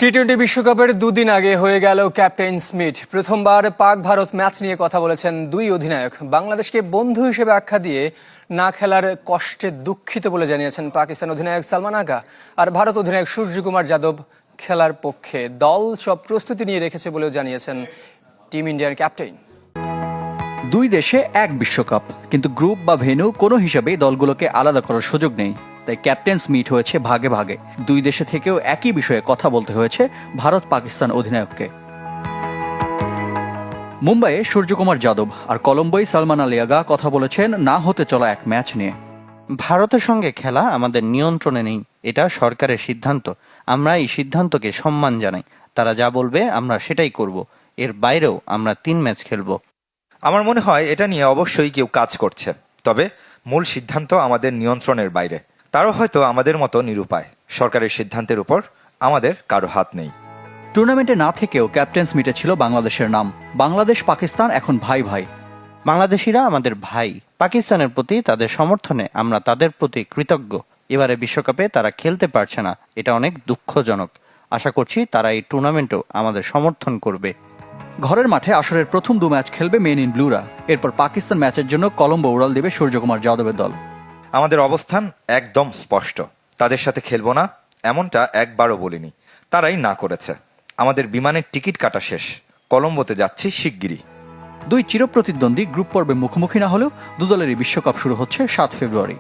টি-20 বিশ্বকাপের দুদিন আগে হয়ে গেল ক্যাপ্টেন্স মিট। প্রথমবার পাক ভারত ম্যাচ নিয়ে কথা বলেছেন দুই অধিনায়ক। বাংলাদেশকে বন্ধু হিসেবে আখ্যা দিয়ে না খেলার কষ্টে দুঃখিত বলে জানিয়েছেন পাকিস্তান অধিনায়ক সালমান আগা। আর ভারত অধিনায়ক সূর্যকুমার যাদব খেলার পক্ষে দল সব প্রস্তুতি নিয়ে রেখেছে বলেও জানিয়েছেন টিম ইন্ডিয়ার ক্যাপ্টেন। দুই দেশে এক বিশ্বকাপ, কিন্তু গ্রুপ বা ভেন্যু কোনো হিসাবেই দলগুলোকে আলাদা করার সুযোগ নেই। তাই ক্যাপ্টেন্স মিট হয়েছে ভাগে ভাগে। দুই দেশে থেকেও একই বিষয়ে কথা বলতে হয়েছে ভারত পাকিস্তান অধিনায়ককে। মুম্বাইয়ে সূর্যকুমার যাদব আর কলম্বোয় সালমান আলী আগা কথা বলেছেন না হতে চলা এক ম্যাচ নিয়ে। ভারতের সঙ্গে খেলা আমাদের নিয়ন্ত্রণে নেই, এটা সরকারের সিদ্ধান্ত। আমরা এই সিদ্ধান্তকে সম্মান জানাই। তারা যা বলবে আমরা সেটাই করব। এর বাইরেও আমরা 3 ম্যাচ খেলব। আমার মনে হয় এটা নিয়ে অবশ্যই কেউ কাজ করছে, তবে মূল সিদ্ধান্ত আমাদের নিয়ন্ত্রণের বাইরে। তারও হয়তো আমাদের মতো নিরুপায়। সরকারের সিদ্ধান্তের উপর আমাদের কারো হাত নেই। টুর্নামেন্টে না থেকেও ক্যাপ্টেন্স মিটে ছিল বাংলাদেশের নাম। বাংলাদেশ পাকিস্তান এখন ভাই ভাই। বাংলাদেশিরা আমাদের ভাই। পাকিস্তানের প্রতি তাদের সমর্থনে আমরা তাদের প্রতি কৃতজ্ঞ। এবারে বিশ্বকাপে তারা খেলতে পারছে না, এটা অনেক দুঃখজনক। আশা করছি তারা এই টুর্নামেন্টও আমাদের সমর্থন করবে। ঘরের মাঠে আসরের প্রথম 2 ম্যাচ খেলবে মেন ইন ব্লুরা। এরপর পাকিস্তান ম্যাচের জন্য কলম্বো উড়াল দেবে সূর্যকুমার যাদবের দল। আমাদের অবস্থান একদম স্পষ্ট। তাদের সাথে খেলবো না এমনটা একবারও বলিনি, তারাই না করেছে। আমাদের বিমানের টিকিট কাটা শেষ, কলম্বোতে যাচ্ছি শিগগিরই। দুই চিরপ্রতিদ্বন্দ্বী গ্রুপ পর্বে মুখোমুখি না হলেও দুদলেরই বিশ্বকাপ শুরু হচ্ছে 7 ফেব্রুয়ারি।